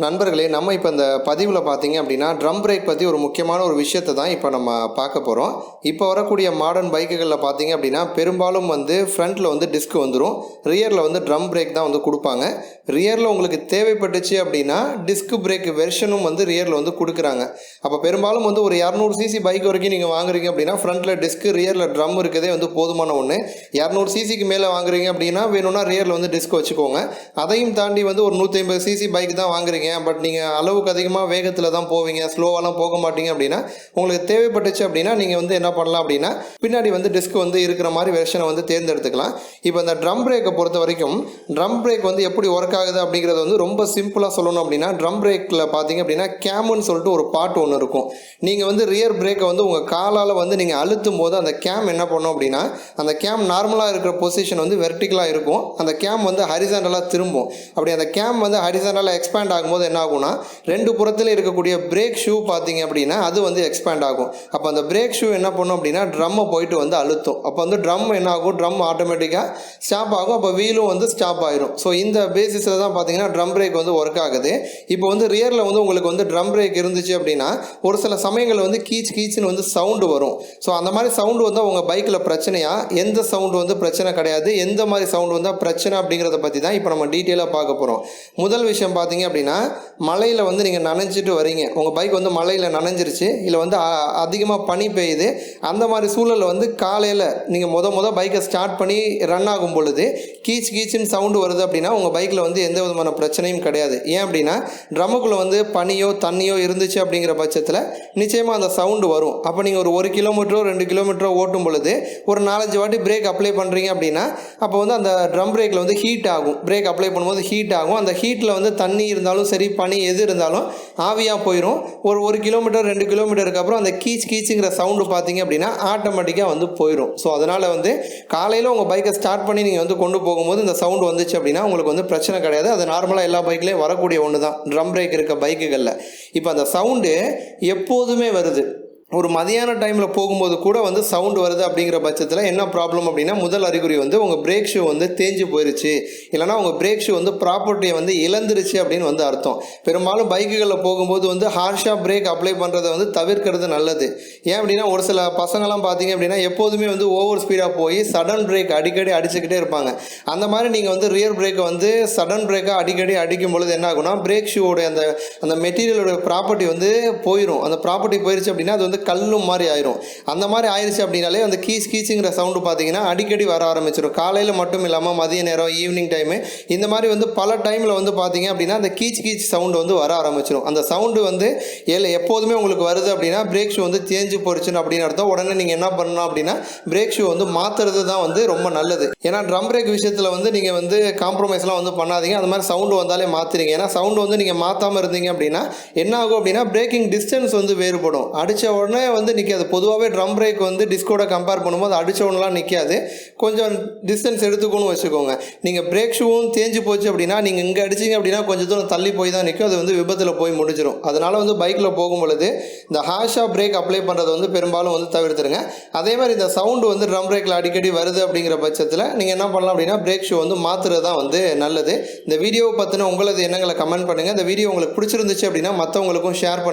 நண்பர்களே, நம்ம இப்போ இந்த பதிவில் பார்த்தீங்க அப்படின்னா ட்ரம் பிரேக் பற்றி ஒரு முக்கியமான ஒரு விஷயத்தை தான் இப்போ நம்ம பார்க்க போகிறோம். இப்போ வரக்கூடிய மாடர்ன் பைக்குகளில் பார்த்தீங்க அப்படின்னா பெரும்பாலும் ஃப்ரண்ட்டில் டிஸ்க் வந்துடும், ரியரில் ட்ரம் பிரேக் தான் கொடுப்பாங்க. ரியரில் உங்களுக்கு தேவைப்பட்டுச்சு அப்படின்னா டிஸ்க் பிரேக் வெர்ஷனும் ரியரில் கொடுக்குறாங்க. அப்போ பெரும்பாலும் ஒரு 200 சிசி பைக் வரைக்கும் நீங்கள் வாங்குறீங்க அப்படின்னா ஃப்ரண்ட்டில் டிஸ்க் ரியரில் ட்ரம் இருக்கதே போதுமான ஒன்று. 200 சிசிக்கு மேலே வாங்குறீங்க அப்படின்னா வேணும்னா ரியரில் டிஸ்க் வச்சுக்கோங்க. அதையும் தாண்டி ஒரு 150 சிசி பைக் தான் வாங்குறீங்க, பட் நீங்கள் அளவுக்கு அதிகமாக வேகத்தில் தான் போவீங்க, ஸ்லோவாலாம் போக மாட்டீங்க அப்படின்னா உங்களுக்கு தேவைப்பட்டுச்சு அப்படின்னா நீங்கள் என்ன பண்ணலாம் அப்படின்னா பின்னாடி டிஸ்க் இருக்கிற மாதிரி வெர்ஷனை தேர்ந்தெடுத்துக்கலாம். இப்போ இந்த ட்ரம் பிரேக்கை பொறுத்த வரைக்கும் ட்ரம் பிரேக் எப்படி ஒர்க் ஆகுது அப்படிங்கிறது ரொம்ப சிம்பிளாக சொல்லணும் அப்படின்னா ட்ரம் பிரேக்கில் பார்த்தீங்க அப்படின்னா கேம்னு சொல்லிட்டு ஒரு பார்ட் ஒன்று இருக்கும். நீங்கள் ரியர் பிரேக்கை உங்கள் காலால் நீங்கள் அழுத்தும் போது அந்த கேம் என்ன பண்ணும் அப்படின்னா அந்த கேம் நார்மலாக இருக்கிற பொசிஷன் வெர்டிக்கலாக இருக்கும், அந்த கேம் ஹரிசாண்டலாக திரும்பும். அப்படி அந்த கேம் ஹரிசாண்டலாக எக்ஸ்பேண்ட் ஆகும்போது என்ன ஆகும்னா ரெண்டு புறத்தில் இருக்கக்கூடிய பிரேக் ஷூ பார்த்தீங்க அப்படின்னா அது எக்ஸ்பேண்ட் ஆகும். அப்போ அந்த பிரேக் ஷூ என்ன பண்ணும் அப்படின்னா ட்ரம்மை போயிட்டு அழுத்தும். அப்போ ட்ரம் என்ன ஆகும், ட்ரம் ஆட்டோமேட்டிக்காக ஸ்டாப் ஆகும், அப்போ வீலும் ஸ்டாப் ஆயிரும். ஸோ இந்த பேசிஸில் தான் பார்த்தீங்கன்னா ட்ரம் பிரேக் ஒர்க் ஆகுது. இப்போ ரியரில் உங்களுக்கு ட்ரம் பிரேக் இருந்துச்சு அப்படின்னா ஒரு சில சமயங்கள் கீச் கீச்சுன்னு சவுண்டு வரும். ஸோ அந்த மாதிரி சவுண்டு உங்கள் பைக்கில் பிரச்சனையா, எந்த சவுண்டு பிரச்சனை கிடையாது, எந்த மாதிரி சவுண்டு வந்தால் பிரச்சனை அப்படிங்கிறத பற்றி தான் இப்போ நம்ம டீட்டெயிலாக பார்க்க போகிறோம். முதல் விஷயம் பார்த்தீங்க அப்படின்னா மழையில் நீங்கள் நனைஞ்சிட்டு வரீங்க, உங்கள் பைக் மழையில் நனைஞ்சிருச்சு, இல்லை அதிகமாக பனி பெய்யுது. அந்த மாதிரி சூழலில் காலையில் நீங்கள் முத பைக்கை ஸ்டார்ட் பண்ணி ரன் ஆகும் பொழுது கீச் கீச்சுன்னு சவுண்டு வருது அப்படின்னா உங்கள் பைக்கில் எந்த விதமான பிரச்சனையும் கிடையாது. ஏன் அப்படின்னா ட்ரம்முக்குள்ளே பனியோ தண்ணியோ இருந்துச்சு அப்படிங்கிற பட்சத்தில் நிச்சயமாக அந்த சவுண்டு வரும். அப்போ நீங்கள் ஒரு 1 கிலோமீட்டரோ 2 கிலோமீட்டரோ ஓட்டும் பொழுது ஒரு 4-5 வாட்டி பிரேக் அப்ளை பண்ணுறீங்க அப்படின்னா அப்போ அந்த ட்ரம் பிரேக்கில் ஹீட் ஆகும். பிரேக் அப்ளை பண்ணும்போது ஹீட் ஆகும். அந்த ஹீட்டில் தண்ணி இருந்தாலும் சரி பனி எது இருந்தாலும் ஆவியாக போயிடும். ஒரு 1 கிலோமீட்டர் 2 கிலோமீட்டருக்கு அப்புறம் அந்த கீச்சுங்கிற சவுண்டு பார்த்தீங்க அப்படின்னா ஆட்டோமேட்டிக்காக போயிடும். ஸோ அதனால் காலையில் உங்கள் பைக்கை ஸ்டார்ட் பண்ணி நீங்கள் கொண்டு போகும்போது இந்த சவுண்டு வந்துச்சு அப்படின்னா உங்களுக்கு பிரச்சனை கிடையாது. அது நார்மலாக எல்லா பைக்லேயும் வரக்கூடிய ஒன்று தான் ட்ரம் பிரேக் இருக்க பைக்குகளில். இப்போ அந்த சவுண்டு எப்போதுமே வருது. ஒரு மதியான டைமில் போகும்போது கூட சவுண்டு வருது அப்படிங்கிற பட்சத்தில் என்ன ப்ராப்ளம் அப்படின்னா முதல் அறிகுறி உங்கள் பிரேக் ஷூ தேஞ்சு போயிருச்சு, இல்லைனா உங்கள் பிரேக் ஷூ ப்ராப்பர்ட்டியை இழந்துருச்சு அப்படின்னு அர்த்தம். பெரும்பாலும் பைக்குகளில் போகும்போது ஹார்ஷாக பிரேக் அப்ளை பண்ணுறதை தவிர்க்கிறது நல்லது. ஏன் அப்படின்னா ஒரு சில பசங்கள்லாம் பார்த்தீங்க அப்படின்னா எப்போதுமே ஓவர் ஸ்பீடாக போய் சடன் பிரேக் அடிக்கடி அடிச்சுக்கிட்டே இருப்பாங்க. அந்த மாதிரி நீங்கள் ரியர் பிரேக்கை சடன் பிரேக்காக அடிக்கடி அடிக்கும் பொழுது என்ன ஆகுனா பிரேக் ஷூவோட அந்த மெட்டீரியலோட ப்ராப்பர்ட்டி போயிடும். அந்த ப்ராப்பர்ட்டி போயிடுச்சு அப்படின்னா அது கல்லும் மாதிரி ஆயிரும். அந்த மாதிரி ஆயிடுச்சு அப்படின்னாலே அந்த கீச்சுங்கிற சவுண்டு பார்த்தீங்கன்னா அடிக்கடி வர ஆரம்பிச்சிடும். காலையில் மட்டும் இல்லாமல் மதிய நேரம், ஈவினிங் டைமு, இந்த மாதிரி பல டைமில் பார்த்தீங்க அப்படின்னா அந்த கீச் சவுண்டு வர ஆரம்பிச்சிடும். அந்த சவுண்டு எப்போதுமே உங்களுக்கு வருது அப்படின்னா பிரேக் ஷூ தேஞ்சு போயிடுச்சுன்னு அப்படின்னு அர்த்தம். உடனே நீங்கள் என்ன பண்ணணும் அப்படின்னா பிரேக் ஷூ மாற்றுறது தான் ரொம்ப நல்லது. ஏன்னா ட்ரம் பிரேக் விஷயத்தில் நீங்கள் காம்ப்ரமைஸ்லாம் பண்ணாதீங்க. அந்த மாதிரி சவுண்டு வந்தாலே மாற்றிடுங்க. ஏன்னா சவுண்டு நீங்கள் மாற்றாமல் இருந்தீங்க அப்படின்னா என்ன ஆகும் அப்படின்னா பிரேக்கிங் டிஸ்டன்ஸ் வேறுபடும். அடித்த உடனே நிற்காது. பொதுவாகவே ட்ரம் பிரேக் டிஸ்கோட கம்பேர் பண்ணும்போது அடித்த உடனெலாம் நிற்காது, கொஞ்சம் டிஸ்டன்ஸ் எடுத்துக்கணும்னு வச்சுக்கோங்க. நீங்கள் பிரேக் ஷூவும் தேஞ்சு போச்சு அப்படின்னா நீங்கள் இங்கே அடிச்சிங்க அப்படின்னா கொஞ்சம் தூரம் தள்ளி போய் தான் நிற்கும், அது விபத்தில் போய் முடிஞ்சிடும். அதனால் பைக்கில் போகும் பொழுது இந்த ஹாஷாக பிரேக் அப்ளை பண்ணுறது பெரும்பாலும் தவிர்த்துருங்க. அதே மாதிரி இந்த சவுண்டு ட்ரம் பிரேக்கில் அடிக்கடி வருது அப்படிங்கிற பட்சத்தில் நீங்கள் என்ன பண்ணலாம் அப்படின்னா பிரேக் ஷூ மாற்றுறது தான் நல்லது. இந்த வீடியோவை பற்றின உங்களது எண்ணங்களை கமெண்ட் பண்ணுங்கள். இந்த வீடியோ உங்களுக்கு பிடிச்சிருந்துச்சு அப்படின்னா மற்றவங்களுக்கும் ஷேர்